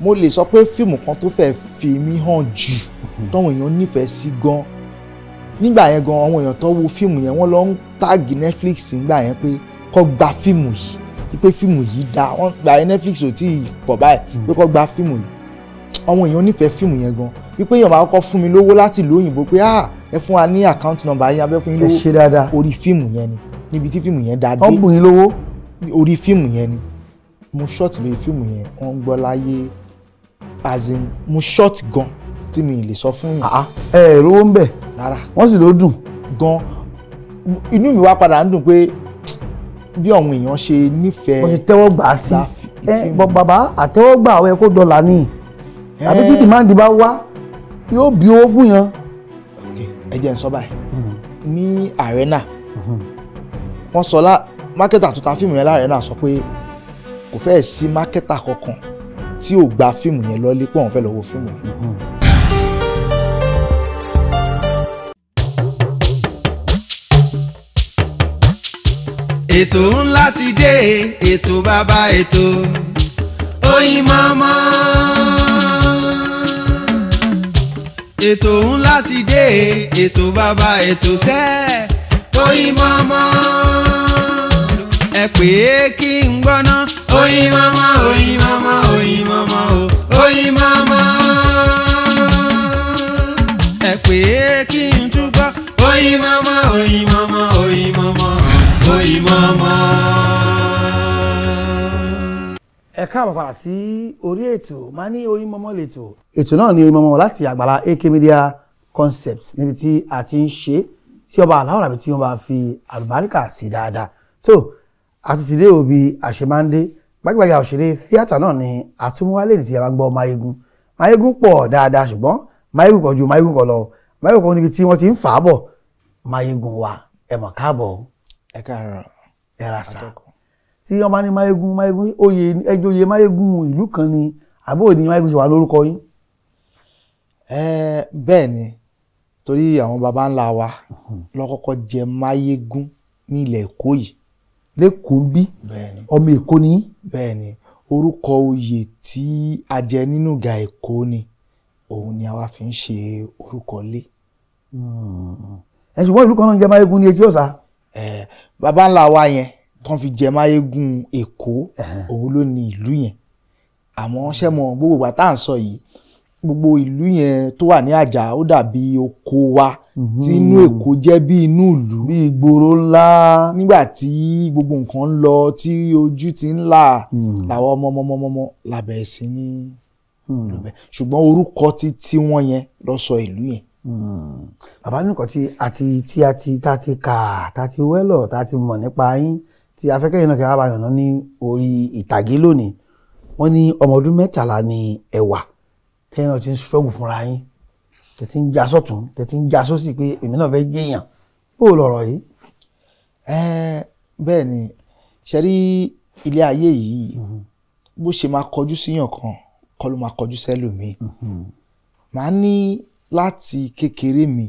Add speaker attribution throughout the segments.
Speaker 1: mo lè sọ pé fíìmù kan tó fẹ́ fi mí hàn jù tọ́wọ́n èèyàn nífẹ̀ẹ́ sí gan nígbà yẹn gan àwọn èèyàn tó wo fíìmù yẹn wọ́n lọ ń táàgì Netflix nígbà yẹn pé kó gba fíìmù yìí wípé fíìmù yìí dáa wọ́n gba yẹn Netflix ò tí ì pọ̀ báyìí pé kó gba fíìmù yìí àwọn èèyàn nífẹ̀ẹ́ fíìmù yẹn gan wípé èèyàn máa kọ́ fún mi lówó láti ìlú òyìnbó pé ẹ fún wa ní account number yín abẹ́ fún yín lówó
Speaker 2: ṣe dáadáa
Speaker 1: orí fíìmù yẹn ni níbi tí fíìmù yẹn dáa dé
Speaker 2: wọ́n bùn yín lówó
Speaker 1: orí fíìmù yẹn ni mo short lórí fíìmù yẹn wọ́n gbọ́ láyé as in mo short gan tí mi lè sọ fún yín.
Speaker 2: ẹ rówó ń bẹ̀
Speaker 1: rárá
Speaker 2: wọ́n sì ló dùn
Speaker 1: gan inú mi wá padà ń dùn pé bí àwọn èèyàn ṣe nífẹ̀ẹ́
Speaker 2: wọ́n ti tẹ́wọ́ gbà á sí bàbá àtẹ́wọ́gbà àwọn ẹ̀kọ́ dọ́là ni àbí tí dìmáàndì bá wá yóò bí owó fún yan.
Speaker 1: ẹ jẹ́ n sọ báyìí ní arena wọ́n sọ mákẹ́tà tó ta fíìmù yẹn lárẹ́nà sọ pé kò fẹ́ẹ̀ sí mákẹ́tà kankan tí ò gba fíìmù yẹn lọ́lé pé wọ́n fẹ́ lọ wo fíìmù yẹn.
Speaker 3: ètò ńlá ti dé ètò bàbá ètò Oyinmomo. ètò ńlá ti dé ètò bàbá ètò sẹ́ Oyinmomo. ẹ pè é kí n gbọ́ná Oyinmomo Oyinmomo Oyinmomo Oyinmomo. ẹ pè é kí n túbọ̀ Oyinmomo Oyinmomo Oyinmomo Oyinmomo.
Speaker 2: ẹ káàbọ̀ padà sí orí ètò máa ní Oyinmomo lẹ́tọ̀. ètò náà ní Oyinmomo láti àgbàlá AK Media Concepts níbi tí a ti ń ṣe tí ọba aláwọ̀ àbí tí wọ́n bá fi àlùbáríkà sí dáadáa. tó àtúntìdé òbí àṣemándé gbajúgbajà òṣèré tíátà náà ni àtúmúwálé ní ti yàrá gbọ́ Máyégún pọ̀ dáadáa ṣùgbọ́n Máyégún kan ju Máyégún kan lọ Máyégún kan níbi tí wọ́n ti ń fà á bọ̀ Máyégún wa ẹ mọ̀ káàbọ̀
Speaker 1: ẹ káàárọ̀
Speaker 2: ẹ ra sà tí wọ́n bá ní Máyégún oyè ẹjọ́ oyè Máyégún ìlú kan ni àbó ní Máyégún ṣe wà lórúkọ yín.
Speaker 1: bẹ́ẹ̀ ni torí àwọn baba ńlá wa lọ́kọ́kọ́ jẹ Máyégún ní ilẹ̀ Èkó yìí
Speaker 2: lẹ́kọ̀ọ́ ń bí ọmọ Èkó ni.
Speaker 1: bẹ́ẹ̀ ni orúkọ oyè tí a jẹ nínú ìgà Èkó ni òun ni àwa fi ń ṣe orúkọ lé.
Speaker 2: ẹ ṣùgbọ́n ìlú kan náà ń jẹ Máyégún ní Etí Ọ̀sà.
Speaker 1: baba ńlá wa yẹn tán fi jẹ Máyégún Èkó òun ló ní ìlú yẹn àmọ́ ṣé mọ̀ gbogbo ìgbà tá à ń sọ yìí gbogbo ìlú yẹn tó wà ní àjà ó dàbí oko wa tí inú Èkó jẹ́ bí inú ìlú
Speaker 2: bí ìgboro ńlá
Speaker 1: nígbà tí gbogbo nǹkan ń lọ tí ojú ti ń là làwọn ọmọ làbẹ̀ sí ní ṣùgbọ́n orúkọ tí wọ́n yẹn lọ sọ ìlú yẹn.
Speaker 2: bàbá nìkan tí a ti kà tá ti wẹ́lọ̀ tá ti mọ̀ nípa yín tí afẹ́kẹ́yìn náà kẹ́wàá bá yànnà ní orí ìtàgé lónìí wọ́n ní ọmọ ọdún 13 ni ẹ̀wà tẹ́yìn náà ti ń ṣọ́gù fúnra yín tẹ̀tí ń já sọ́tún tẹ̀tí ń já sósì pé èmi náà fẹ́ jẹ́yàn bó lọ̀rọ̀ yìí.
Speaker 1: bẹ́ẹ̀ ni ṣe rí ilé ayé yìí bó ṣe máa kọjú síyàn kan kọ́ ló máa kọjú sẹ́lòmíì màá ní láti kékeré mi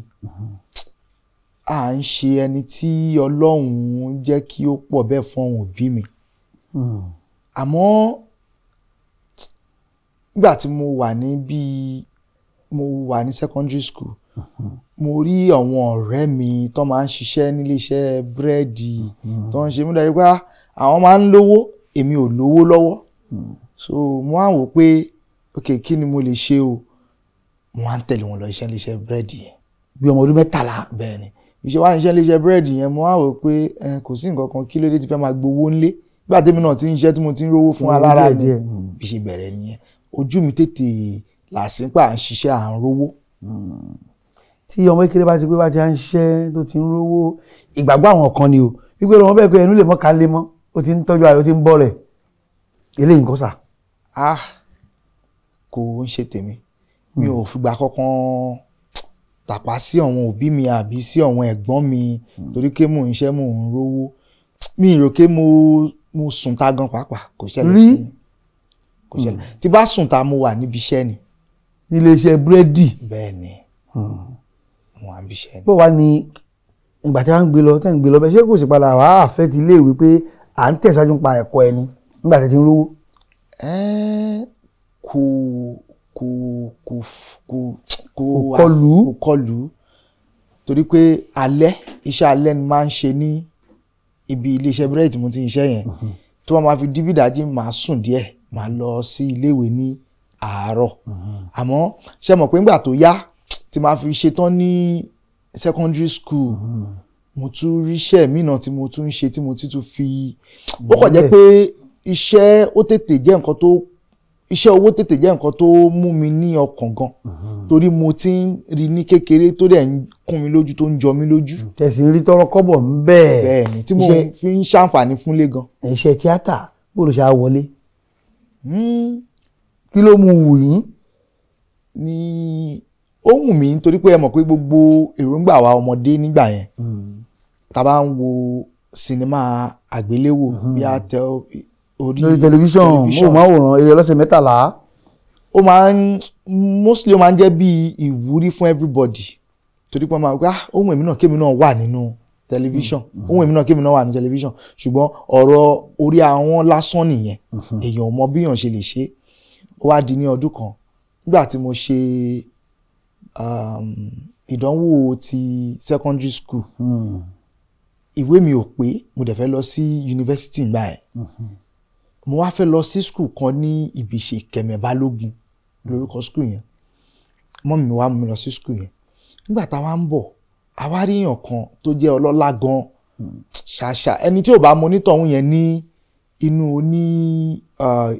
Speaker 1: à ń ṣe ẹni tí Ọlọ́run jẹ́ kí ó pọ̀ bẹ́ẹ̀ fún àwọn òbí mi àmọ́ nígbà tí mo wà ní secondary school mo rí àwọn ọ̀rẹ́ mi tó máa ń ṣiṣẹ́ nílé iṣẹ́ búrẹ́dì tó ń ṣe mú dájú pé àwọn máa ń lówó èmi ò lówó lọ́wọ́ so mo á wò pé ok kí ni mo lè ṣe o mo á ń tẹ̀lé wọn lọ iṣẹ́ nílé iṣẹ́ búrẹ́dì yẹn.
Speaker 2: bí ọmọ ọdún 13.
Speaker 1: bẹ́ẹ̀ ni iṣẹ́ wa iṣẹ́ nílé iṣẹ́ búrẹ́dì yẹn mo á wò pé kò sí nǹkan kan kí ló dé ti fẹ́ máa gbowó ńlé nígbà tèmi náà ti ń ṣiṣẹ́ tí mo ti ń rówó fún alára mi bí ṣe bẹ̀rẹ̀ nìyẹn ojú mi tètè làásìpà à ń ṣiṣẹ́ à ń rówó.
Speaker 2: tí ọmọ kékeré bá ti pé bá ti à ń ṣiṣẹ́ tó ti ń rówó ìgbàgbọ́ àwọn kan ni o wípé ọmọ bẹ́ẹ̀ pé ẹnu lè mọ́ ká lé mọ́ ó ti ń tọ́jú ayọ̀ ó ti ń bọ́ rẹ̀ eléyìí nǹkan sà.
Speaker 1: kò ń ṣe tèmi mi ò fìgbà kankan tàpá sí àwọn òbí mi àbí sí àwọn ẹ̀gbọ́n mi torí pé mò ń ṣe mò ń rówó mi rò pé mo sùn ta gan pàápàá kò ṣẹlẹ̀ sí mi kò ṣẹlẹ̀ tí bá sùn ta mo wà níbi iṣẹ́ ni.
Speaker 2: nílé iṣẹ́ búrẹ́dì.
Speaker 1: bẹ́ẹ̀ ni mo wà níbi iṣẹ́ ni.
Speaker 2: bó wá ní ìgbà tí wọ́n ń gbé lọ tẹ́ ń gbé lọ bẹ́ẹ̀ ṣé kò sì padà wá àfẹ́ ti iléèwé pé à ń tẹ̀síwájú nípa ẹ̀kọ́ ẹni nígbà tí ń rówó.
Speaker 1: kọlù torí pé iṣẹ́ alẹ́ ni máa ń ṣe ní ibi iléeṣẹ́ búrẹ́dì tí mo ti ń ṣiṣẹ́ yẹn tó máa fi díbí ìdájí máa sùn díẹ̀ máa lọ sí iléèwé ní àárọ̀ àmọ́ ṣe mọ̀ pé ńgbà tó yá tí máa fi ṣetán ní secondary school mo tún ríṣẹ́ mi náà tí mo tún ń ṣe tí mo ti tún fi ó kàn jẹ́ pé iṣẹ́ owó tètè jẹ́ nǹkan tó mú mi ní ọkàn gan torí mo ti ń rí ní kékeré tó dẹ̀ ń kún mi lójú tó ń jọ mí lójú.
Speaker 2: tẹ̀sí rí tọrọ kọ́bọ̀ ń bẹ́ẹ̀.
Speaker 1: bẹ́ẹ̀ni tí mo fi ń ṣàǹfààní fúnlé gan.
Speaker 2: iṣẹ́ tíátà bó ló ṣe á wọlé. kí ló mú wù yín.
Speaker 1: ní ó wù mí nítorí pé ẹ mọ̀ pé gbogbo èròǹgbà wa ọmọdé nígbà yẹn tá a bá ń wo sinimá àgbéléwò bí a tẹ
Speaker 2: lórí tẹlifíṣàn móhùnmáwòrán eré ọlọ́sẹ̀ mẹ́tàlá.
Speaker 1: ó máa ń jẹ́ bí ìwúrí fún everybody torí pé wọ́n máa gbá ohun èmi náà kémi náà wà nínú tẹlifíṣàn ṣùgbọ́n ọ̀rọ̀ orí àwọn lásán nìyẹn èèyàn ò mọ bí èèyàn ṣe lè ṣe ó wá di ní ọdún kan nígbà tí mo ṣe ìdánwò ti secondary school ìwé mi ò pé mo dẹ̀ fẹ́ lọ sí yunifásitì nígbà yẹn mo wá fẹ́ lọ sí school kan ní Ìbìṣe Kẹ̀mẹ́ Balógun lórúkọ school yẹn mọ́mì mi wá mú mi lọ sí school yẹn nígbà tá a wá ń bọ̀ a wá rí èèyàn kan tó jẹ́ ọlọ́lá gan ṣàṣà ẹni tí ò bá mọ onítọ̀hún yẹn ní inú oní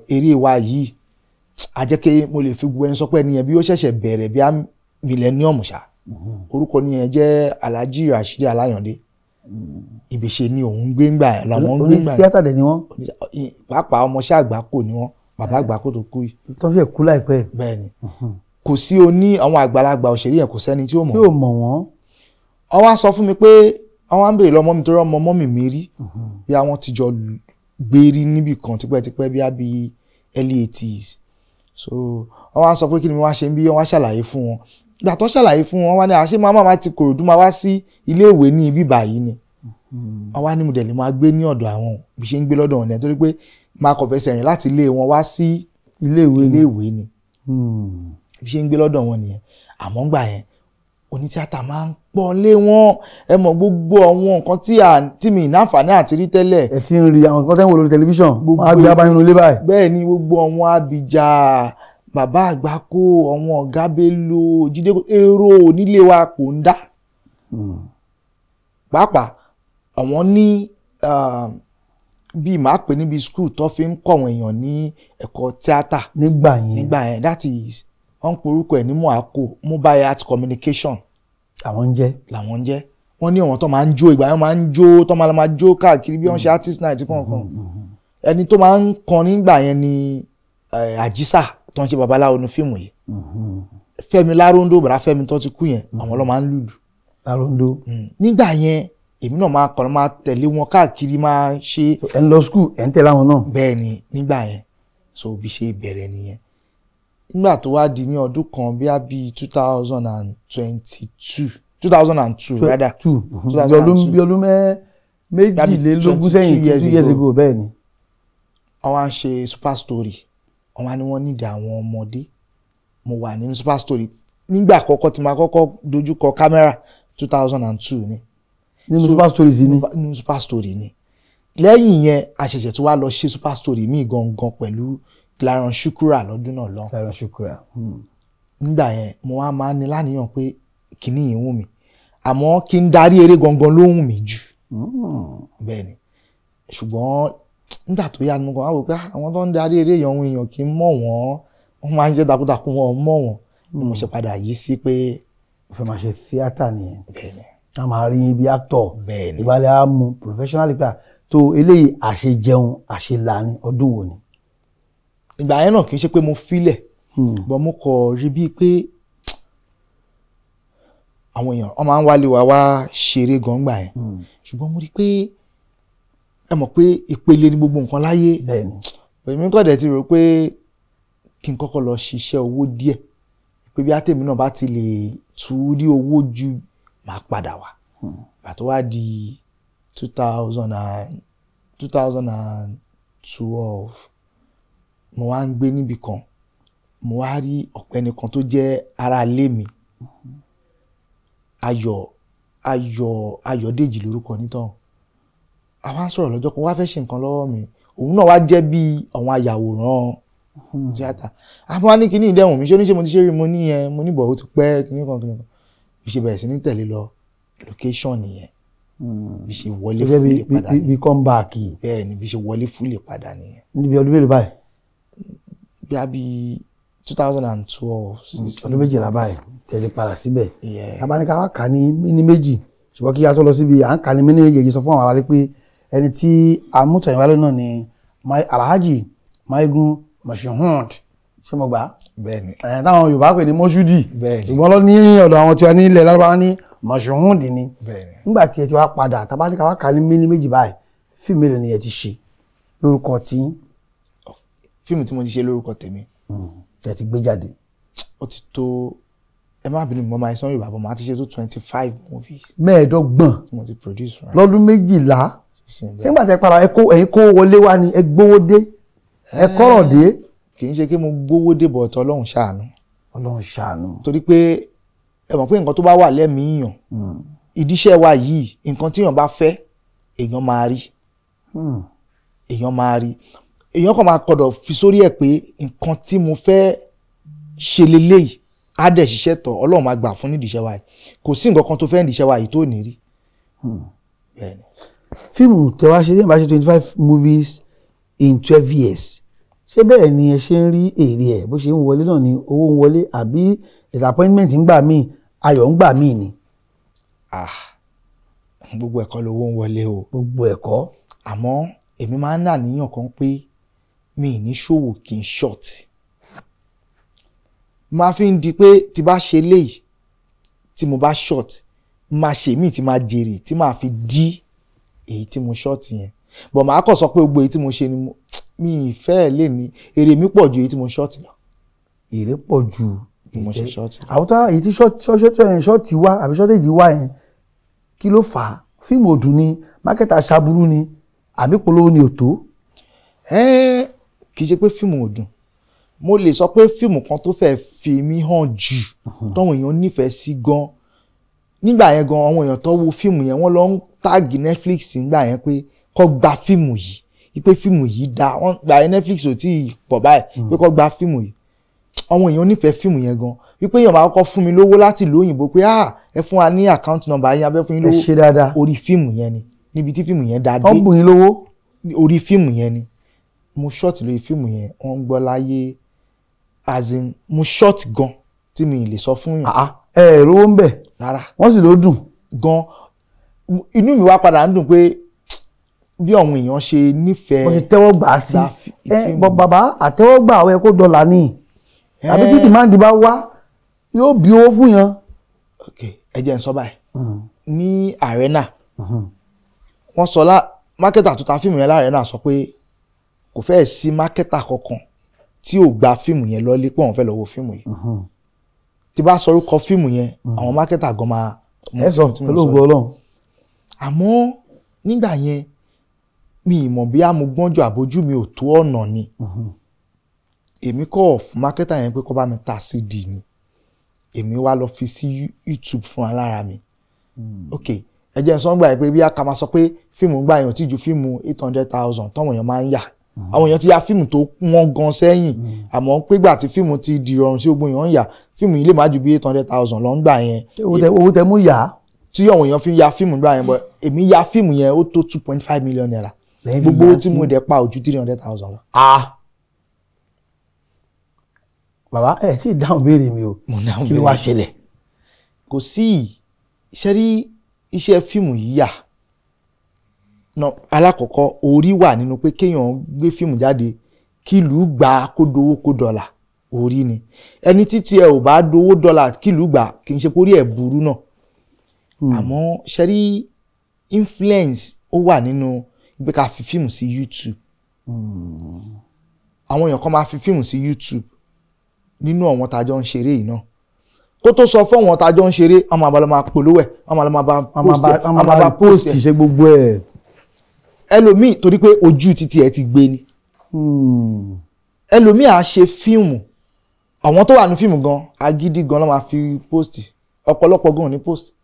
Speaker 1: eré wa yìí a jẹ́ pé mo lè fi gbogbo ẹni sọ pé ẹni yẹn bí ó ṣẹ̀ṣẹ̀ bẹ̀rẹ̀ bí i millennium ṣá orúkọ ni yẹn jẹ́ Alhaji Rashidi Alayande Ìbìṣe ni òun gbé ńgbà ẹ̀ làwọn ń gbé ńgbà ẹ̀.
Speaker 2: oní tíátà dẹ̀ ni wọ́n.
Speaker 1: pàápàá ọmọọṣẹ́ Àgbákò ni wọ́n bàbá Àgbákò tó kú yìí.
Speaker 2: tó ń fẹ́ kú láìpẹ́.
Speaker 1: bẹ́ẹ̀ni kò sí àwọn àgbàlagbà òṣèré yẹn kò sẹ́ni tí ó mọ̀
Speaker 2: wọ́n.
Speaker 1: wọ́n wá sọ fún mi pé àwọn á ń béèrè lọ́mọ mi tó rọ́ ọmọ mi mi rí bí àwọn ti jọ gbé rí níbì kan tipẹ́tipẹ́ bí i early 80s so wọ́n wá sọ pé kí ni mo wá ṣe ń bí wọ́n wá ṣàlàyé fún wọn ìgbà tó ṣàlàyé fún wọn wá ní àṣé máa ti Kòròdú máa wá sí iléèwé ní ibi báyìí ni wọ́n wá ní mo dẹ̀ lè máa gbé ní ọ̀dọ̀ àwọn bí ṣe ń gbé lọ́dọ̀ wọn ní torí pé máa kọ̀ fẹsẹ̀ rìn láti ilé wọn wá sí iléèwé ni bí ṣe ń gbé lọ́dọ̀ wọn nìyẹn àmọ́ ńgbà yẹn onítíátà máa ń pọ̀ lé wọn ẹ mọ̀ gbogbo àwọn nǹkan tí mi ní àǹfààní àti rí tẹ́lẹ̀.
Speaker 2: ẹ ti ń rí àwọn nǹkan tẹ́ ń wò lórí tẹlifíṣàn wọn á gbé abáyínú ilé báyìí.
Speaker 1: bẹ́ẹ̀ ni gbogbo àwọn Abija Bàbá Àgbákò àwọn Ọ̀gá Bello Jídé èrò onílé wa kò ń dá pàápàá àwọn ní bíi màá pè níbi school tó fi ń kọ́ àwọn èèyàn ní ẹ̀kọ́ tíátà
Speaker 2: nígbà yẹn
Speaker 1: that is wọ́n ń porúkọ ẹ̀ ní MOACO Mobile Art Communication
Speaker 2: làwọn ń jẹ́
Speaker 1: wọ́n ní àwọn tó máa ń jó ìgbà yẹn máa ń jó tó máa jó káàkiri bí wọ́n ṣe artist night kọ̀ọ̀kan ẹni tó máa ń kọrin nígbà yẹn ni Àjísà tó ń ṣe babaláwo ní fíìmù yìí Fẹ́mi Láróńdó bàrà Fẹ́mi tó ti kú yẹn àwọn ló máa ń lùlù
Speaker 2: Láróńdó
Speaker 1: nígbà yẹn èmi náà máa kọ́ máa tẹ̀lé wọn káàkiri máa ṣe.
Speaker 2: ẹ ń lọ school ẹ ń tẹ̀lé àwọn náà.
Speaker 1: bẹ́ẹ̀ ni nígbà yẹn so bí ṣe bẹ̀rẹ̀ nìyẹn nígbà tó wá di ní ọdún kan bí a bí 2002 rather.
Speaker 2: bí ọdún méjìlélógún sẹ́yìn 2 years ago bẹ́ẹ̀ ni.
Speaker 1: wọ́n wá ń ṣe Super Story wọ́n wá ní wọ́n nídìí àwọn ọmọdé mo wà nínú Super Story nígbà àkọ́kọ́ tí máa kọ́kọ́ dojú kọ kámẹ́rà 2002 ni.
Speaker 2: nínú Super Story sí ni.
Speaker 1: nínú Super Story ni lẹ́yìn yẹn a ṣẹ̀ṣẹ̀ tí wàá lọ ṣe Super Story míì gangan pẹ̀lú Clarence Shukura lọ́dún náà lọ.
Speaker 2: Clarence Shukura.
Speaker 1: nígbà yẹn mo wá máa ní láníyàn pé kìíní yìí wù mí àmọ́ kí n darí eré gangan ló wù mí jù. bẹ́ẹ̀ ni ṣùgbọ́n nígbà tó yá ni mo kàn wá wò pé àwọn tó ń darí eré yẹn ohun èèyàn kì í mọ̀ wọ́n máa ń jẹ́ takuntakun wọn mọ̀ wọ́n ni mo ṣe padà yí sí pé.
Speaker 2: o fẹ́ máa ṣe tíátà nìyẹn.
Speaker 1: bẹ́ẹ̀ ni
Speaker 2: a máa rí bí actor
Speaker 1: bẹ́ẹ̀ ni
Speaker 2: ìbálẹ̀ á mú professionally pa tó eléyìí àṣejẹun àṣelàní ọdún wo ni.
Speaker 1: ìgbà yẹn náà kì í ṣe pé mo filẹ̀ bọ́ mo kọ̀ rí bíi pé àwọn èèyàn wọ́n máa ń wálé wa wá ṣeré gangba yẹn ṣùgbọ́n mo rí pé ẹ mọ̀ pé ìpele ní gbogbo nǹkan láyé èmi kọ́ dẹ̀ ti rò pé kí n kọ́kọ́ lọ ṣiṣẹ́ owó díẹ̀ pé bí àtẹ̀mí náà bá ti lè tú rí owó ju máa padà wá àti wá di 2012 mo wá ń gbé níbì kan mo wá rí ọ̀gbẹ́ni kan tó jẹ́ ará ilé mi Ayọ̀dèjì lórúkọ onítọ̀hún. A wá ń sọ̀rọ̀ lọ́jọ́ kan, wá fẹ́ ṣe nǹkan lọ́wọ́ mi, òun náà wá jẹ́ bí àwọn ayàwòrán tíátà. Àwọn wá ní kíní ìdẹ́wọ̀n mi, ṣé oníṣẹ́ mo ti ṣe rí, mo ní yẹn, mo ní bọ̀ ó ti pẹ́ kíní kan bí ṣe bẹ̀rẹ̀ sí ní tẹ̀lé lọ location nìyẹn, bí ṣe wọlé fúlẹ̀ padà nìyẹn.
Speaker 2: bí comeback.
Speaker 1: Bẹ́ẹ̀ ni bí ṣe wọlé fúlẹ̀ padà nìyẹn.
Speaker 2: níbi ọdún mélòó báyìí?
Speaker 1: bí a bí 2012.
Speaker 2: ọdún méjìlá báyìí tẹ̀lé padà síbẹ̀. abáníká wa kà ní mini méjì, ṣùgbọ́n kí a tó lọ síbi à ń kà ní mini méjì, èyí sọ fún àwọn aráàlú pé ẹni tí amútọ̀yìnwálé náà ni Alhaji Maigun Mashood, ṣé mo gbà?
Speaker 1: Bẹ́ẹ̀ni.
Speaker 2: Táwọn Yorùbá pè ní Mọ́ṣúdì, ṣùgbọ́n lọ ní ọ̀dọ̀ àwọn tí wọ́n ní ilẹ̀ Lárúbáwá ní Mashood ni. Nígbà tí ẹ ti wá padà, tabáníká wa kà ní mini méjì báyìí, fíìmù mélòó ni ẹ ti ṣe lórúkọ tí?
Speaker 1: Fíìmù tí mo ti ṣe lórúkọ tèmi.
Speaker 2: Ẹ ti gbé jáde.
Speaker 1: Ó ti tó, ẹ má bínú mọ́ máa ń sọ Yorùbá bọ̀, máa ti ṣe tó 25 movies.
Speaker 2: 25
Speaker 1: tí mo ti produce.
Speaker 2: lọ́dún méjìlá. Nígbà tí ẹ padà ẹ̀yin kó wọlé wá ni ẹ gbówó dé, ẹ kọ́rọ̀ dé.
Speaker 1: Kì í ṣe pé mo gbówó dé bọ̀ ọ̀tọ̀ Ọlọ́run ṣàánú.
Speaker 2: Ọlọ́run ṣàánú.
Speaker 1: Torí pé ẹ mọ̀ pé nǹkan tó bá wà lẹ́mìí yàn, ìdíṣẹ́ wa yìí, nǹkan tí èèyàn bá fẹ́, èèyàn máa rí. Èèyàn kàn máa kọ̀dọ̀ fi sórí ẹ̀ pé nǹkan tí mo fẹ́ ṣe leléyìí á dẹ̀ ṣiṣẹ́ tọ̀, Ọlọ́run máa gbà fún nídìíṣẹ́ wa yìí. Kò sí nǹkan kan tó fẹ́ nídìíṣẹ́ wa yìí tó ní rí. Bẹ́ẹ̀ni.
Speaker 2: Fíìmù tẹ wá ṣe ní ìbáṣe 25 movies in 12 years. Ṣé bẹ́ẹ̀ ni ẹ ṣe ń rí èrè ẹ̀ bó ṣe ń wọlé náà ni owó ń wọlé, àbí disappointment ń gbà míì, ayọ̀ ń gbà míì ni?
Speaker 1: Gbogbo ẹ̀kọ́ lówó ń wọlé o.
Speaker 2: Gbogbo ẹ̀kọ́.
Speaker 1: Àmọ́ èmi máa ń nàníyàn kan pé mi ní ṣòwò kí n short. Máa fi ń di pé tí bá ṣe léyìí tí mo bá short, máa ṣe mí tí máa jèrè tí máa fi dí èyí tí mo short yẹn. But màá kàn sọ pé gbogbo èyí tí mo ṣe ni mi ìfẹ́ lè ní èrè mi pọ̀ ju èyí tí mo short lọ.
Speaker 2: Èrè pọ̀ ju
Speaker 1: mo ṣe short lọ.
Speaker 2: Àwòtá èyí tí short wá àbí shortage wá yẹn, kí ló fà á? Fíìmù òdùn ni, mákẹ́tà ṣaburú ni, àbí polówó ni ò tó?
Speaker 1: Kì í ṣe pé fíìmù òdùn. Mo lè sọ pé fíìmù kan tó fẹ́ fi mí hàn jù táwọn èèyàn nífẹ̀ẹ́ sí gan. Nígbà yẹn gan àwọn èèyàn tó wo fíìmù yẹn wọ́n lọ ń táàgì Netflix nígbà yẹn pé kó gba fíìmù yìí, wípé fíìmù yìí dá. Wọ́n gba yẹn Netflix ò tí ì pọ̀ báyìí pé kó gba fíìmù yìí. Àwọn èèyàn nífẹ̀ẹ́ fíìmù yẹn gan. Wípé èèyàn máa kọ́kọ́ fún mi lówó láti ìlú òyìnbó pé ẹ fún wa ní account number yín, abẹ́ fún yín lówó.
Speaker 2: Ẹ ṣe dáadáa.
Speaker 1: Orí fíìmù yẹn ni, níbi tí fíìmù yẹn dá dé.
Speaker 2: Wọ́n bùn yín lówó.
Speaker 1: Orí fíìmù yẹn ni. Mo short lórí fíìmù yẹn, wọ́n gbọ́ láyé, as in mo short gan tí mi lè sọ fún yàn.
Speaker 2: Rówó ń bẹ̀
Speaker 1: rárá,
Speaker 2: wọ́n sì ló dùn
Speaker 1: gan. Inú mi wá padà ń dùn pé bí àwọn èèyàn ṣe nífẹ̀ẹ́.
Speaker 2: wọ́n ti tẹ́wọ́ gbà á sí. Bàbá àtẹ́wọ́gbà àwọn ẹ̀kọ́ dọ́là ni, àbí tí demand bá wá yóò bí owó fún yàn.
Speaker 1: Ẹ jẹ́ n sọ báyìí, ní arena wọ́n sọ mákẹ́tà tó ta fíìmù yẹn l'Arena sọ pé kò fẹ́ẹ̀ sí mákẹ́tà kankan tí ò gba fíìmù yẹn lọ́lé pé wọ́n fẹ́ lọ wo fíìmù yìí. Tí bá sọ orúkọ fíìmù yẹn, àwọn mákẹ́tà gan máa.
Speaker 2: Ẹ sọ olóògbé Ọlọ́run.
Speaker 1: Àmọ́ nígbà yẹn mi ìmọ̀ bí amúgbọ́njọ àbójú mi ò tó ọ̀nà ni. Èmi kọ́ fún mákẹ́tà yẹn pé kó bá mi ta CD ni. Èmi wá lọ fi sí YouTube fún alára mi. Ẹ jẹ́ sọ gbà pé bí a kà máa sọ pé fíìmù gbà yẹn ò tí ju fíìmù 800,000 táwọn èèyàn máa ń yà. Àwọn èèyàn ti ya fíìmù tó wọ́n gan sẹ́yìn, àmọ́ pé gbà tí fíìmù ti di ọrùn sí ogun èèyàn ń yà, fíìmù yìí lè má ju bí 800,000 lọ ń gbà yẹn.
Speaker 2: Owó tẹ mú yá.
Speaker 1: Tí àwọn èèyàn fi ń ya fíìmù gbà yẹn, bọ̀ èmi ya fíìmù yẹn ó tó 2.5 million naira. Gbogbo tí mo dẹ̀ pa ojú 300,000 lọ.
Speaker 2: Bàbá ẹ tí ì dáhùn béèrè mi o, kí ló wá ṣẹlẹ̀?
Speaker 1: Kò sí ìṣẹ́rí iṣẹ́ fíìmù yíyà. Alákọ̀ọ́kọ́ orí wà nínú pé kéèyàn gbé fíìmù jáde kí ìlú gbà kó dowó kó dọ́là, orí ni. Ẹni títí ẹ ò bá dowó dọ́là kí ìlú gbà kì í ṣe pórí ẹ̀ burú náà. Àmọ́ ṣẹ́rí influence ó wà nínú pé ká fi fíìmù sí YouTube. Àwọn èèyàn kan máa fi fíìmù sí YouTube nínú àwọn tájọ́ ń ṣeré yìí náà. Kó tó sọ fún àwọn tájọ́ ń ṣeré, ọmọ àbálọ́ máa polówó ẹ̀, ọmọ àbálọ́ máa bá post ẹ̀.
Speaker 2: Ṣe gbogbo ẹ̀.
Speaker 1: Ẹlòmíì torí pé ojú títí ẹ ti gbé ni. Ẹlòmíì á ṣe fíìmù, àwọn tó wà ní fíìmù gan agídí gan ló máa fi post ọ̀pọ̀lọpọ̀ gan ní post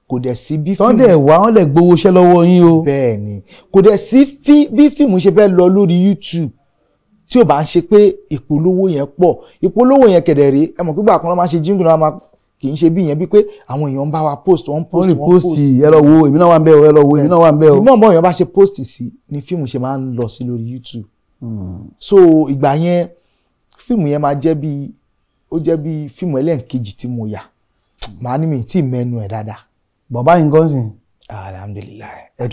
Speaker 1: kò dẹ̀ sí bí fíìmù
Speaker 2: tọ́ndẹ̀ wá wọ́n lè gbowó iṣẹ́ lọ́wọ́ yín o.
Speaker 1: bẹ́ẹ̀ ni kò dẹ̀ sí bí fíìmù ṣe fẹ́ lọ lórí YouTube tí ò bá ń ṣe pé ìpolówó yẹn pọ̀ ìpolówó yẹn kẹ̀dẹ̀ rí ẹ mọ̀ pé gbà kan ló máa ṣe jíngùn náà máa kì í ṣe bí yẹn bí pé àwọn èèyàn ń bá wa post wọ́n
Speaker 2: post ẹ lọ wo èmi náà wà ń bẹ̀ o ẹ lọ wo èmi náà wà ń bẹ̀ o.
Speaker 1: tí mọ̀ èèyàn bá ṣe post sí ni fíìmù ṣe máa ń lọ sí lórí YouTube so ìgbà yẹn fíìmù yẹn máa jẹ́ bí ó jẹ́ bí fíìmù ẹlẹ́ǹkejì tí mo yà màá ní mi tí mẹ́nu ẹ̀ dáadáa.
Speaker 2: bàbá yín gan sìn.
Speaker 1: alhamdulilayi
Speaker 2: ẹ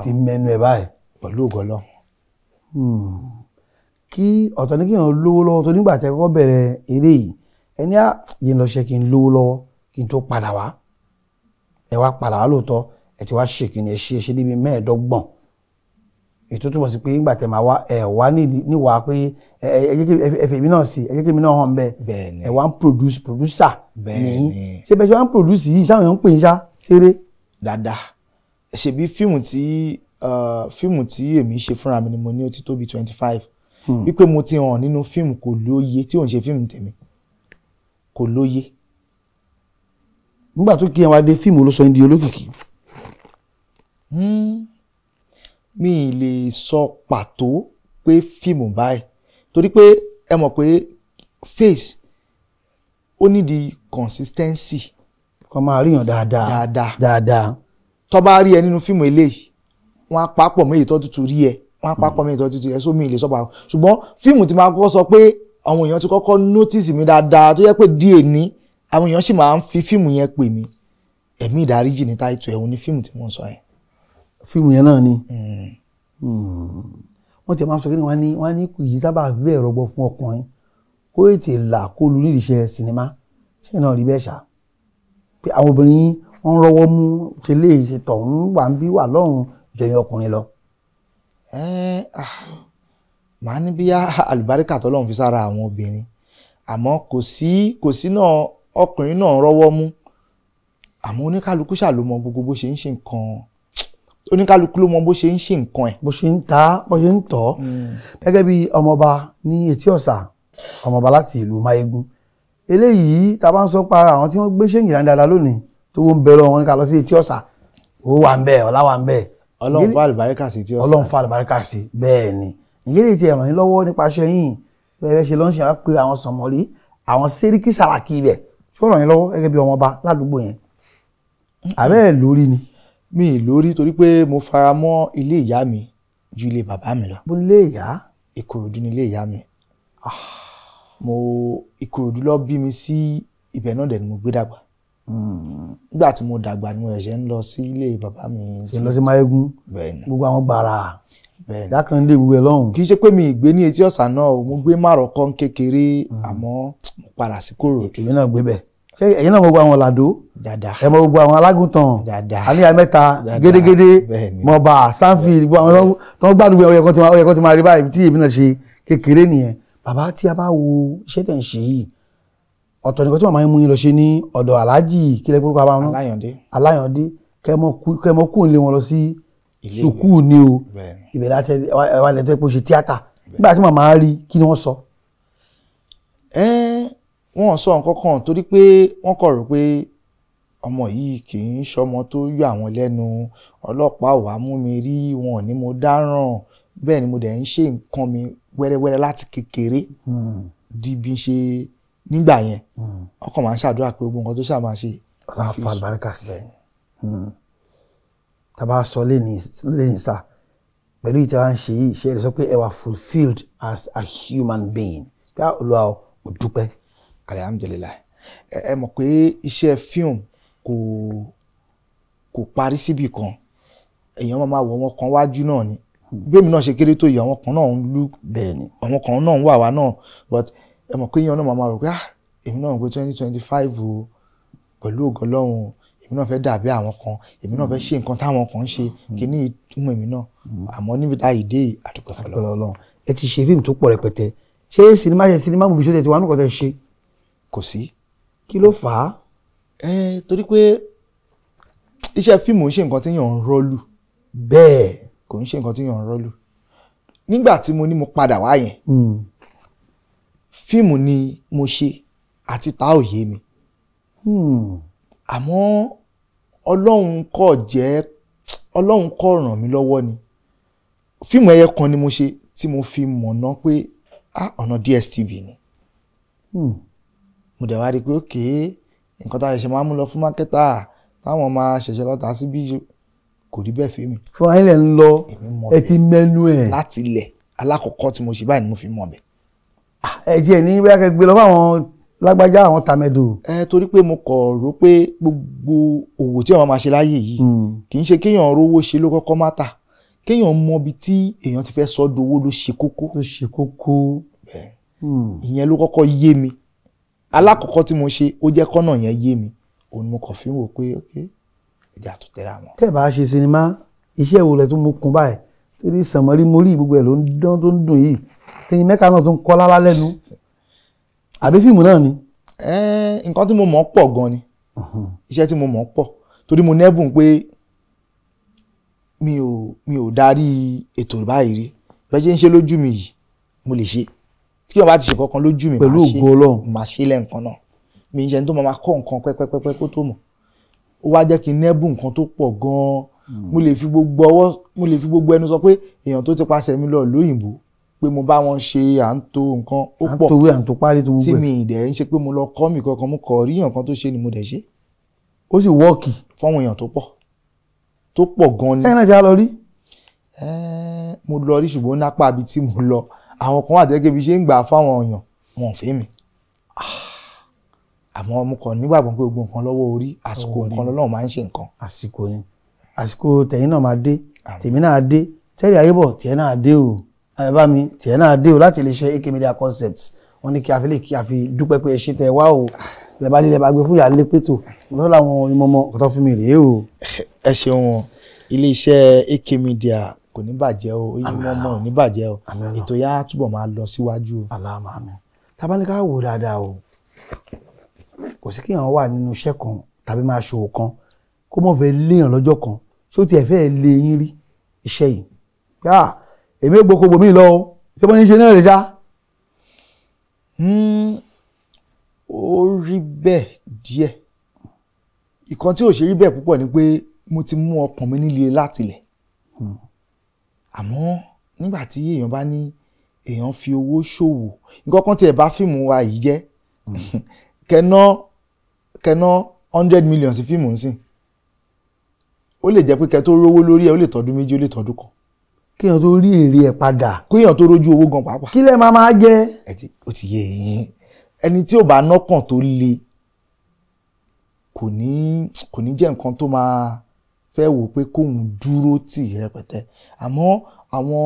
Speaker 2: ti mẹ́nu ẹ̀ báyìí.
Speaker 1: pẹ̀lú ògo Ọlọ́run.
Speaker 2: kí ọ̀tọ̀ ní kí èèyàn lówó lọ́wọ́ tó nígbà tẹ́ kọ́kọ́ bẹ̀rẹ̀ eré yìí ẹni yìí lọ ṣe kí n lówó lọ́wọ́ kí n tó padà wá ẹ wá padà wá lóòótọ́ ẹ ti wá ṣe kí ni ẹ ṣe níbi 15 ètò túbọ̀ sí pé nígbà tẹ́ máa wá ẹ wá níwàá pé ẹ fẹ́ mi náà sí ẹ jẹ́ kí mi náà hàn bẹ́ẹ̀ ẹ wá ń producer nìyí ṣé bẹ́ẹ̀ ṣe wá ń produce yìí sáwọn èèyàn ń pè yín ṣá ṣeré.
Speaker 1: dáadáa ṣebí fíìmù tí èmi ṣe fúnra mi ni mo ní ó ti tó bí 25 wípé mo ti hàn nínú fíìmù kò lóye tí ò ń ṣe fíìmù tèmi kò lóye.
Speaker 2: nígbà tó kí ẹ wá dé fíìmù ló sọ ní di olókìkí.
Speaker 1: mi lè sọ pàtó pé fíìmù báyìí torí pé ẹ mọ̀ pé face ó ní di consistency.
Speaker 2: kọ́ máa ríyàn dáadáa.
Speaker 1: tó bá rí ẹ nínú fíìmù eléyìí wọ́n á papọ̀ méjì tó tutù rí ẹ wọ́n á papọ̀ méjì tó tutù rí ẹ sómi lè sọ pàtó ṣùgbọ́n fíìmù tí máa kọ́kọ́ sọ pé àwọn èèyàn ti kọ́kọ́ notice mi dáadáa tó yẹ pé díẹ̀ ní àwọn èèyàn sì máa ń fi fíìmù yẹn pè mí ẹ̀mí ìdáríjì ní táìtù ẹ̀hún ní fíìmù tí mo ń sọ yẹn.
Speaker 2: fíìmù yẹn náà ni wọ́n ti máa ń sọ kí ni wọ́n ní kò yí sábà bẹ́ẹ̀ rọgbọ fún ọkùnrin kó ètè là kó lu nídìí iṣẹ́ sinimá ṣé náà rí bẹ́ẹ̀ ṣá pé àwọn obìnrin wọ́n rọwọ́ mú ṣe lè ṣe tọ̀hún wà ń bí wà lọ́hùn jẹyìn ọkùnrin lọ.
Speaker 1: màá ní bí àlùbáríkà tọ́lọ́run fi sára àwọn obìnrin àmọ́ kò sí náà ọkùnrin náà rọwọ́ mú àmọ́ oníkálukú ṣàlómọ gbogbo bó ṣe ń ṣe nǹkan oníkálukú ló mọ bó ṣe ń ṣe nǹkan ẹ̀.
Speaker 2: bó ṣe ń ta bó ṣe ń tọ́ gẹ́gẹ́ bí ọmọọba ní Etí Ọ̀sà ọmọọba láti ìlú Máyégún eléyìí tá a bá ń sọ pa àwọn tí wọ́n gbé ṣéǹgì dáadáa lónìí tó wọ́n ń bẹ̀rẹ̀ wọn ní ká lọ sí Etí Ọ̀sà owó wà ń bẹ̀ ọlá wà ń bẹ̀.
Speaker 1: Ọlọ́run fa àlùbáríkà sí Etí Ọ̀sà.
Speaker 2: Ọlọ́run fa àlùbáríkà sí bẹ́ẹ̀ ni ìyẹn lè ti ràn yín lọ́wọ́ nípasẹ̀ yín bẹ́ẹ̀ ṣe lọ́n ṣe wá pé àwọn Sànmọ́rí àwọn Sẹ́ríkì Sàràkí ibẹ̀ tó ràn yín lọ́wọ́ gẹ́gẹ́ bí ọmọọba ládùúgbò yẹn àbẹ́ẹ̀ lórí ni.
Speaker 1: mi lórí torí pé mo fara mọ́ ilé ìyá mi ju ilé bàbá mi lọ.
Speaker 2: bó ilé ìyá.
Speaker 1: Ìkòròdú ni ilé ìyá mi. Ìkòròdú ló bí mi sí ibẹ̀ náà dẹ̀ ni mo gbé dàgbà. nígbà tí mo dàgbà ni mo ẹ̀ṣẹ̀ ń lọ sí ilé bàbá mi.
Speaker 2: ṣe lọ sí Máyégún.
Speaker 1: bẹ́ẹ̀ni.
Speaker 2: gbogbo àwọn gbàrà.
Speaker 1: bẹ́ẹ̀ni.
Speaker 2: dákàndé gbogbo ẹ̀ lọ́hùn.
Speaker 1: kì í ṣe pé mi ìgbé ní Etí Ọ̀sà náà mo gbé Márọ̀kọ́ kékeré àmọ́ mo padà sí Ìkòròdú.
Speaker 2: èmi náà gbé bẹ̀ ṣé ẹ̀yin náà gbogbo àwọn làdó
Speaker 1: dáadáa
Speaker 2: ẹ mọ gbogbo àwọn alágùntàn
Speaker 1: dáadáa
Speaker 2: àníyàn mẹ́ta gédégédé mọba sanfi gbogbo àwọn tó ń gbádùn ọyẹ kan ti máa rí báyìí tí èmi náà ṣe kékeré nìyẹn. bàbá tí a bá wo iṣẹ́ tẹ̀ ń ṣe yìí ọ̀tọ̀ nìkan tí màmá yín mú yín lọ ṣe ní ọ̀dọ̀ aláàjì kílẹ̀ gbórúkọ àbáwọn aláyàndé kẹmọ kú lé wọn lọ sí sùkúù ni o ibẹ̀ láti ẹwà lẹ́tọ́ pé ó ṣe tíátà nígbà tí màmá rí kí ni wọ́n sọ.
Speaker 1: wọ́n sọ nǹkan kan torí pé wọ́n kọ̀ rò pé ọmọ yìí kì í ṣọmọ tó yọ àwọn lẹ́nu ọlọ́pàá ò wá mú mi rí wọn ní mo dáràn bẹ́ẹ̀ ni mo dẹ̀ ń ṣe nǹkan mi wẹ́rẹ́wẹ́rẹ́ láti kékeré di bí n ṣe nígbà yẹn ọkàn máa ń ṣàdúrà pé gbogbo nǹkan tó ṣáà máa ṣe.
Speaker 2: aláfa àlùbáríkà sí tàbá sọ lẹ́yìn sá pẹ̀lú ìtẹ́wà ń ṣe yìí ṣe é lè sọ pé ẹ wà fulfilled as a human being bí Olúwa mo dúpẹ́.
Speaker 1: alhamdulilayi ẹ mọ̀ pé iṣẹ́ fíìmù kò parí síbì kan èèyàn máa wọ wọn kan wájú náà ni gbẹ̀mí náà ṣe kéré tó yìí àwọn kan náà ń lú àwọn kan náà ń wà wá náà but ẹ mọ̀ pé èèyàn náà máa rò pé èmi náà ń gbé 2025 o pẹ̀lú ògo Ọlọ́run èmi náà fẹ́ dàbí àwọn kan èmi náà fẹ́ ṣe nǹkan táwọn kan ń ṣe kíní ìtumọ̀ èmi náà àmọ́ níbi tá ìdè àdúgbò fọlọ́.
Speaker 2: ẹ ti ṣe fíìmù tó pọ̀ rẹpẹtẹ ṣé sinimá movie show tẹ̀ tí wàá nùkọ́ tẹ̀ ṣe.
Speaker 1: kò sí.
Speaker 2: kí ló fà á.
Speaker 1: torí pé iṣẹ́ fíìmù ń ṣe nǹkan tí yàn ń rọ́ọ̀lù.
Speaker 2: bẹ́ẹ̀.
Speaker 1: kò ń ṣe nǹkan tí yàn ń rọ́ọ̀lù. nígbà tí mo ní mo padà wá yẹn fíìmù ni mo ṣe àti ta ò yé mi àmọ́ Ọlọ́run kọ́ ràn mí lọ́wọ́ ni fíìmù ẹyẹ kan ni mo ṣe tí mo fi mọ̀nà pé ọ̀nà DSTV ni mo dẹ̀ wá rí i pé òkè nǹkan tá a ṣe máa mú lọ fún mákẹ́tà táwọn máa ṣẹ̀ṣẹ̀ lọ́ta síbí kò rí bẹ́ẹ̀ fèmí.
Speaker 2: fún ayé lẹ̀ ń lọ ẹ ti mẹ́nu ẹ̀.
Speaker 1: láti ilẹ̀ alákọ̀ọ́kọ́ tí mo ṣe báyìí ni mo fi mọ̀ bẹ́ẹ̀.
Speaker 2: ẹ tiẹ̀ ní bẹ́ẹ̀ kẹ́ gbé lọ fáwọn lágbájá àwọn tàmẹ́dò.
Speaker 1: Torí pé mo kọ̀ rò pé gbogbo òwò tí àwọn máa ṣe láyé yìí kì í ṣe kéèyàn rówó ṣe ló kọ́kọ́ má tà kéèyàn mọ ibi tí èèyàn ti fẹ́ sọ dowó ló ṣe kókó.
Speaker 2: ló ṣe kókó.
Speaker 1: ìyẹn ló kọ́kọ́ yé mi alákọ̀ọ́kọ́ tí mo ṣe ó jẹ́ kọ́nà yẹn yé mi òun mo kàn fi ń wò pé ok ìjà tó tẹ̀ra wọn.
Speaker 2: tẹ́ bá ṣe sinimá iṣẹ́ wo lẹ tó mú kun báyìí torí sànmọ́rí mórí gbogbo ẹ̀ ló ń dán tó ń dùn yìí tẹ̀yìn mẹ́ka náà tó ń kọ́ lálá lẹ́nu àbí fíìmù náà ni.
Speaker 1: nǹkan tí mo mọ̀ pọ̀ gan ni iṣẹ́ tí mo mọ̀ pọ̀ torí mo nẹ́bùn pé mi ò darí ètò báyìí rí bẹ́ẹ̀ ṣe ń ṣe lójú mi yìí mo lè ṣe tí wọ́n bá ti ṣe kankan lójú mi
Speaker 2: pẹ̀lú ògo Ọlọ́run
Speaker 1: máa ṣe lẹ́ǹkan náà mi ń ṣe tó máa kọ́ nǹkan pẹ́pẹ́pẹ́ kó tó mọ̀ ó wá jẹ́ kí n nẹ́bùn nǹkan tó pọ̀ gan-an mo lè fi gbogbo ẹnu sọ pé èèyàn tó ti pàṣẹ mi lọ lóyìnbó pé mo bá wọn ṣe à ń to nǹkan ó pọ̀
Speaker 2: à ń to páálí tó gbogbo ẹ̀
Speaker 1: tí mi ìdẹ̀ ń ṣe pé mo lọ kọ́ mi kankan mo kọ̀ rí èèyàn kan tó ṣe ni mo dẹ̀ ṣe
Speaker 2: ó sì wọ́ọ̀kì
Speaker 1: fáwọn èèyàn tó pọ̀ gan ni.
Speaker 2: ṣé náà ṣe á lọ rí.
Speaker 1: mo lọ rí ṣùgbọ́n nápá ibi tí mo lọ àwọn kan wà tẹ́gẹ́ bí ṣe ń gbà fáwọn èèyàn wọn ò fẹ́ mi àmọ́ mo kàn nígbàgbọ́ pé gbogbo nǹkan lọ́wọ́ orí àsìkò nǹkan lọ́wọ́ máa ń ṣe nǹkan.
Speaker 2: àsìkò yẹn àsìkò tẹ̀yìn náà máa dé tèmi náà dé tẹ́rì ayébọ̀ tiẹ̀ náà dé o àyẹ̀bá mi tiẹ̀ náà dé o láti lè ṣe AK Media Concepts wọ́n ní kí a fi lè kí a fi dúpẹ́ pé ẹ ṣe tẹ̀ wá o ilẹ̀ bá nílẹ̀ bá gbé fún ìyá pẹ̀tọ̀ lọ́dọ̀ làwọn onímọ̀mọ́ kọ́tọ́ fún mi rèé o.
Speaker 1: ẹ ṣeun iléeṣẹ́ AK Media kò ní bàjẹ́ o onímọ̀mọ́ ò ní bàjẹ́ o ètò yá túbọ̀ máa lọ síwájú o.
Speaker 2: aláàmà mi tabaníkà wò dáadáa o kò sí kéèyàn wà nínú iṣẹ́ kan tàbí máa ṣòwò kan kó mọ̀ fẹ́ léèyàn lọ́jọ́ kan ṣé ó tiẹ̀ fẹ́ lé yín rí iṣẹ́ yìí yá èmi gbogbo mi lọ o ṣé wọ́n ń ṣe náà rẹ̀ ṣá.
Speaker 1: ó rí bẹ́ẹ̀ díẹ̀ ìkan tí ò ṣe rí bẹ́ẹ̀ púpọ̀ ni pé mo ti mú ọkàn mi nílé látilẹ̀ àmọ́ nígbà tí èèyàn bá ní èèyàn fi owó ṣòwò nǹkan kan tí ẹ bá fíìmù wa yìí jẹ́ kẹ́ná 100 million sí fíìmù nsìn ó lè jẹ́ pé kẹ́ tó rówó lórí ẹ̀ ó lè tọdún méjì ó lè tọdún kan.
Speaker 2: kéèyàn tó rí èrè ẹ̀ padà.
Speaker 1: kéèyàn tó rójú owó gan pàápàá.
Speaker 2: kí lẹ máa jẹ.
Speaker 1: ó ti yé eyín ẹni tí ò bá nọ́kàn tó le kò ní jẹ́ nǹkan tó máa fẹ́ wò pé kóun dúró tì rẹpẹtẹ àmọ́ àwọn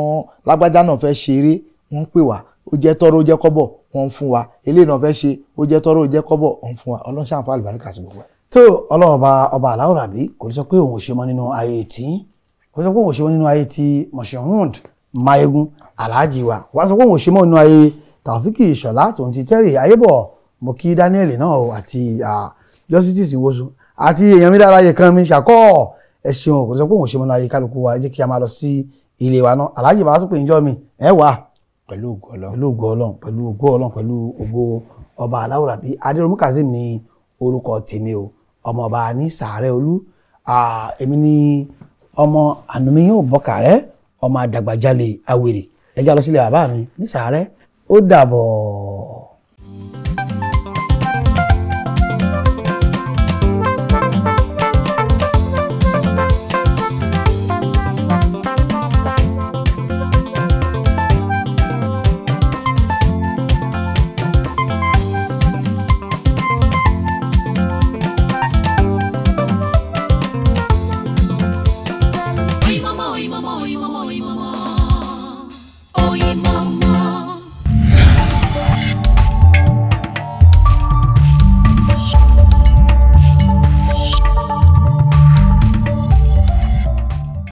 Speaker 1: lágbájá náà fẹ́ ṣeré wọ́n ń pè wá ó jẹ́ tọ́rọ́ ó jẹ́ kọ́bọ̀ wọ́n ń fún wa eléyìí náà fẹ́ ṣe ó jẹ́ tọ́rọ́ ó jẹ́ kọ́bọ̀ wọ́n ń fún wa ọlọ́run ṣàǹfà àlùbáríkà sí gbogbo ẹ̀.
Speaker 2: tó ọlọ́run ọba aláwọ̀ ràbí kò sọ pé òun ò ṣe mọ́ nínú ayé tí kò sọ pé òun ò ṣe mọ́ nínú ayé tí Moshood Mayegun Alhaji wa wà sọ pé òun ò ṣe mọ́ nínú ayé Taofik Ìṣọ̀lá tòun ti Terry Ayébọ̀ mo kí Daniel náà àti Justice Nwosu àti èèyàn mi dára ayé kan mi ṣàkọ́ ẹ ṣeun kò sọ pé òun ò ṣe mọ́ nínú ayé kálukú wa ẹ jẹ́ kí a máa lọ sí ilé wa náà Alhaji bá tó pè níjọ́ mi ẹ wà
Speaker 1: pẹ̀lú ògo Ọlọ́run
Speaker 2: pẹ̀lú ògo ọba aláwọ̀ ràbí Adéròmú Kazeem ní orúkọ tèmi o ọmọ ọba ní sàárẹ̀ olú èmi ní ọmọ ànúmíyàn bọ́kàrẹ́ ọmọ àdàgbàjalè àwèrè ẹjọ́ lọ sílé bàbá mi ní sàárẹ̀ ó dàbọ̀.